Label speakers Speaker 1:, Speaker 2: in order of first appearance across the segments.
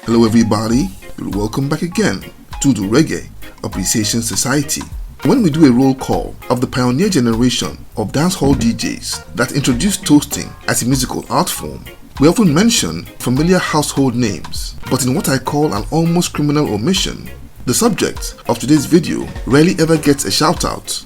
Speaker 1: Hello everybody, and welcome back again to the Reggae Appreciation Society. When we do a roll call of the pioneer generation of dancehall DJs that introduced toasting as a musical art form, we often mention familiar household names, but in what I call an almost criminal omission, the subject of today's video rarely ever gets a shout out.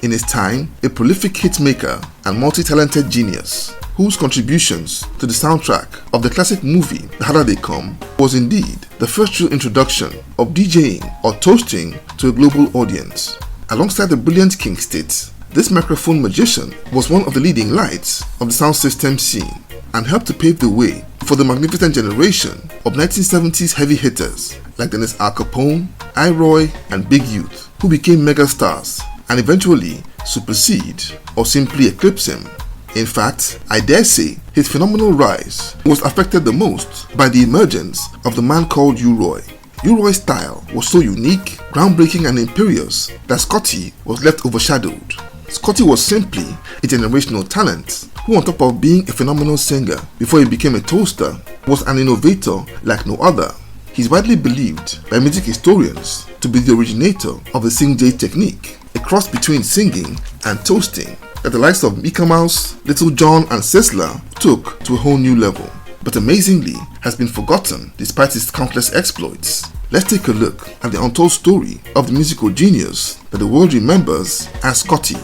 Speaker 1: In his time, a prolific hitmaker and multi-talented genius, whose contributions to the soundtrack of the classic movie The Harder They Come was indeed the first true introduction of DJing or toasting to a global audience. Alongside the brilliant King State, this microphone magician was one of the leading lights of the sound system scene and helped to pave the way for the magnificent generation of 1970s heavy hitters like Dennis Al Capone, I-Roy, and Big Youth, who became megastars and eventually supersede or simply eclipse him. In fact, I dare say his phenomenal rise was affected the most by the emergence of the man called U-Roy. U-Roy's style was so unique, groundbreaking and imperious that Scotty was left overshadowed. Scotty was simply a generational talent who, on top of being a phenomenal singer before he became a toaster, was an innovator like no other. He is widely believed by music historians to be the originator of the Singjay technique, a cross between singing and toasting that the likes of Mickey Mouse, Little John and Sizzla took to a whole new level, but amazingly has been forgotten despite his countless exploits. Let's take a look at the untold story of the musical genius that the world remembers as Scotty.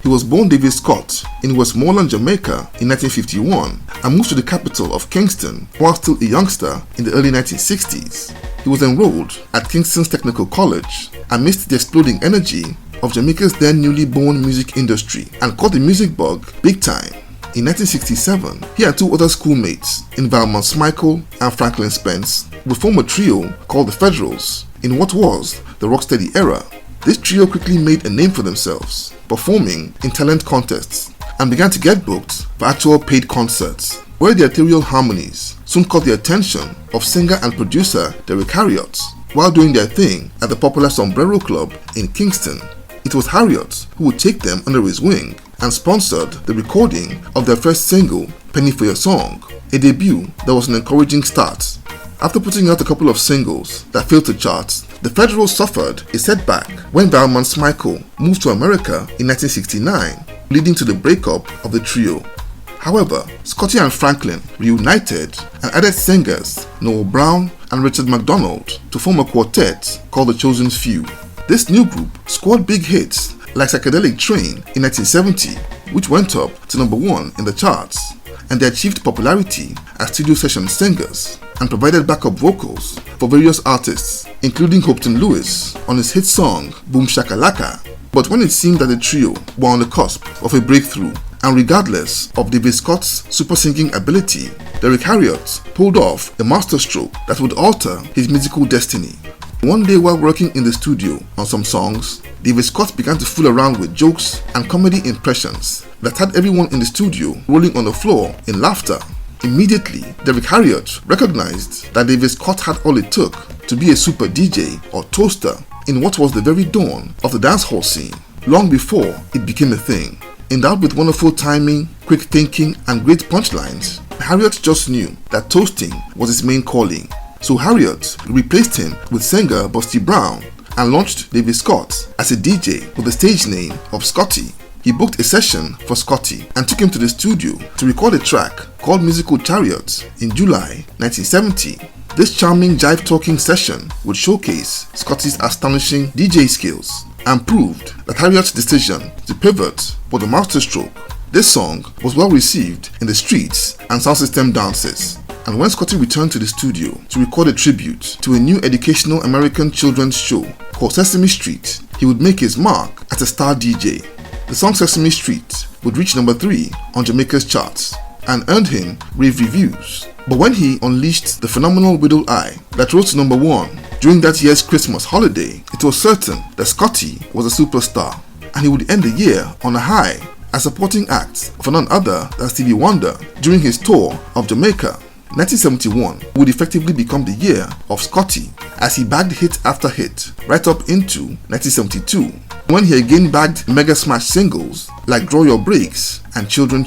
Speaker 1: He was born David Scott in Westmoreland, Jamaica in 1951 and moved to the capital of Kingston while still a youngster in the early 1960s. He was enrolled at Kingston's Technical College amidst the exploding energy of Jamaica's then newly born music industry and caught the music bug big time. In 1967, he and two other schoolmates, Valmont Smikle and Franklin Spence, would form a trio called the Federals in what was the rocksteady era. This trio quickly made a name for themselves, performing in talent contests, and began to get booked for actual paid concerts, where their ethereal harmonies soon caught the attention of singer and producer Derrick Harriott while doing their thing at the popular Sombrero Club in Kingston. It was Harriott who would take them under his wing and sponsored the recording of their first single, Penny for Your Song, a debut that was an encouraging start. After putting out a couple of singles that failed to chart, the Federals suffered a setback when Valmont Smikle moved to America in 1969, leading to the breakup of the trio. However, Scotty and Franklin reunited and added singers Noel Brown and Richard McDonald to form a quartet called the Chosen Few. This new group scored big hits like Psychedelic Train in 1970, which went up to number 1 in the charts, and they achieved popularity as studio session singers and provided backup vocals for various artists, including Hopton Lewis on his hit song Boom Shakalaka. But when it seemed that the trio were on the cusp of a breakthrough, and regardless of David Scott's super singing ability, Derrick Harriott pulled off a masterstroke that would alter his musical destiny. One day while working in the studio on some songs, David Scott began to fool around with jokes and comedy impressions that had everyone in the studio rolling on the floor in laughter. Immediately, Derrick Harriott recognized that David Scott had all it took to be a super DJ or toaster in what was the very dawn of the dancehall scene, long before it became a thing. Endowed with wonderful timing, quick thinking, and great punchlines, Harriott just knew that toasting was his main calling. So Harriott replaced him with singer Busty Brown and launched David Scott as a DJ with the stage name of Scotty. He booked a session for Scotty and took him to the studio to record a track called Musical Chariot in July 1970. This charming jive-talking session would showcase Scotty's astonishing DJ skills and proved that Harriott's decision to pivot was the masterstroke. This song was well received in the streets and sound system dances. And when Scotty returned to the studio to record a tribute to a new educational American children's show called Sesame Street, he would make his mark as a star DJ. The song Sesame Street would reach number 3 on Jamaica's charts and earned him rave reviews. But when he unleashed the phenomenal Widow Eye that rose to number 1 during that year's Christmas holiday, it was certain that Scotty was a superstar, and he would end the year on a high as supporting act for none other than Stevie Wonder during his tour of Jamaica. 1971 would effectively become the year of Scotty as he bagged hit after hit right up into 1972, when he again bagged mega smash singles like Draw Your Breaks and Children,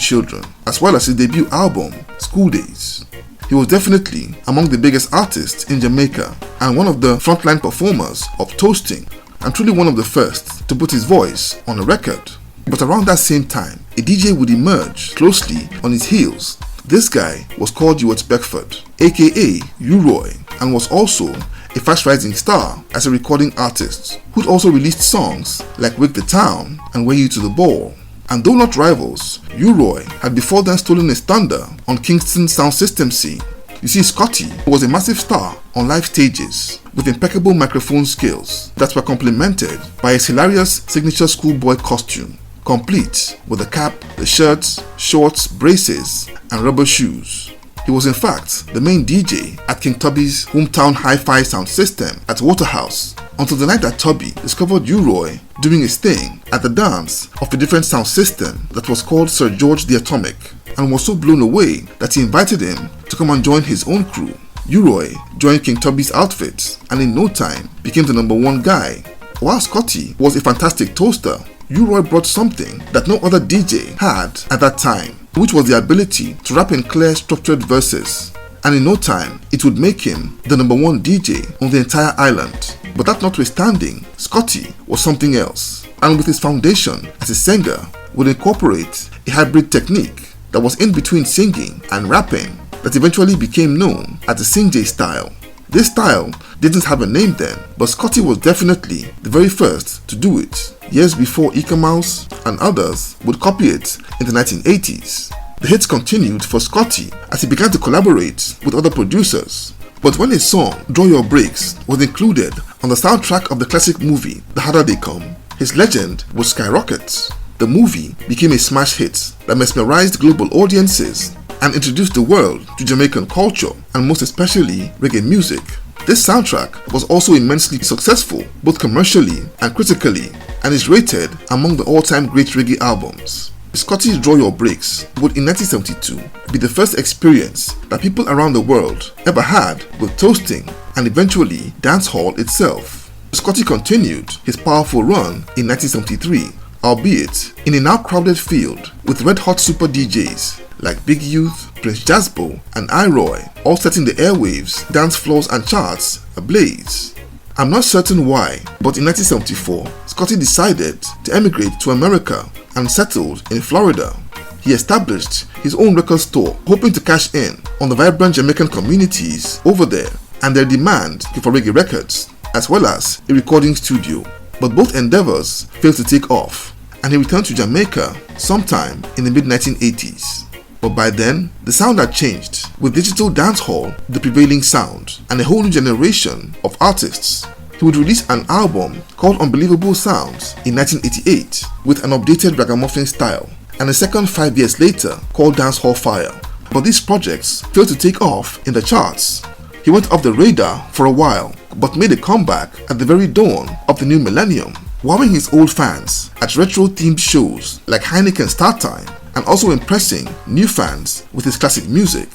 Speaker 1: as well as his debut album School Days. he was definitely among the biggest artists in Jamaica and one of the frontline performers of toasting, and truly one of the first to put his voice on a record. But around that same time, a DJ would emerge closely on his heels. This guy was called Ewart Beckford, aka U-Roy, and was also a fast rising star as a recording artist, who'd also released songs like Wake the Town and Way You to the Ball. And though not rivals, U-Roy had before then stolen his thunder on Kingston's sound system scene. You see, Scotty was a massive star on live stages with impeccable microphone skills that were complemented by his hilarious signature schoolboy costume, complete with the cap, the shirts, shorts, braces, and rubber shoes. He was in fact the main DJ at King Tubby's hometown hi-fi sound system at Waterhouse, until the night that Tubby discovered U-Roy doing his thing at the dance of a different sound system that was called Sir George the Atomic, and was so blown away that he invited him to come and join his own crew. U-Roy joined King Tubby's outfit and in no time became the #1 guy. While Scotty was a fantastic toaster, U-Roy brought something that no other DJ had at that time, which was the ability to rap in clear, structured verses. And in no time, it would make him the #1 DJ on the entire island. But that notwithstanding, Scotty was something else, and with his foundation as a singer, would incorporate a hybrid technique that was in between singing and rapping that eventually became known as the Singjay style. This style didn't have a name then, but Scotty was definitely the very first to do it, years before Ika Mouse and others would copy it in the 1980s. The hits continued for Scotty as he began to collaborate with other producers. But when his song Draw Your Breaks was included on the soundtrack of the classic movie The Harder They Come, his legend would skyrocket. The movie became a smash hit that mesmerized global audiences and introduced the world to Jamaican culture and most especially reggae music. This soundtrack was also immensely successful both commercially and critically, and is rated among the all-time great reggae albums. Scotty's Draw Your Breaks would in 1972 be the first experience that people around the world ever had with toasting and eventually dancehall itself. Scotty continued his powerful run in 1973, albeit in a now crowded field with red-hot super DJs like Big Youth, Prince Jazzbo, and I-Roy, all setting the airwaves, dance floors, and charts ablaze. I'm not certain why, but in 1974, Scotty decided to emigrate to America and settled in Florida. He established his own record store, hoping to cash in on the vibrant Jamaican communities over there and their demand for reggae records, as well as a recording studio. But both endeavors failed to take off, and he returned to Jamaica sometime in the mid-1980s. But by then, the sound had changed, with digital dancehall the prevailing sound and a whole new generation of artists. He would release an album called Unbelievable Sounds in 1988 with an updated ragamuffin style, and a second 5 years later called Dancehall Fire. But these projects failed to take off in the charts. He went off the radar for a while, but made a comeback at the very dawn of the new millennium, wowing his old fans at retro-themed shows like Heineken Star Time, and also impressing new fans with his classic music.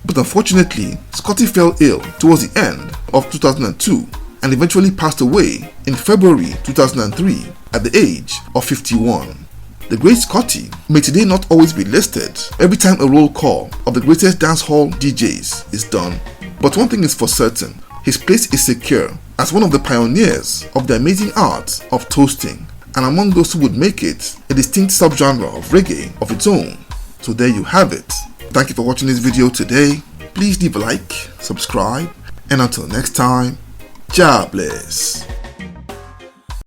Speaker 1: But unfortunately, Scotty fell ill towards the end of 2002 and eventually passed away in February 2003 at the age of 51. The great Scotty may today not always be listed every time a roll call of the greatest dancehall DJs is done, but one thing is for certain, his place is secure as one of the pioneers of the amazing art of toasting, and among those who would make it a distinct subgenre of reggae of its own. So there you have it. Thank you for watching this video today. Please leave a like, subscribe, and until next time, God bless.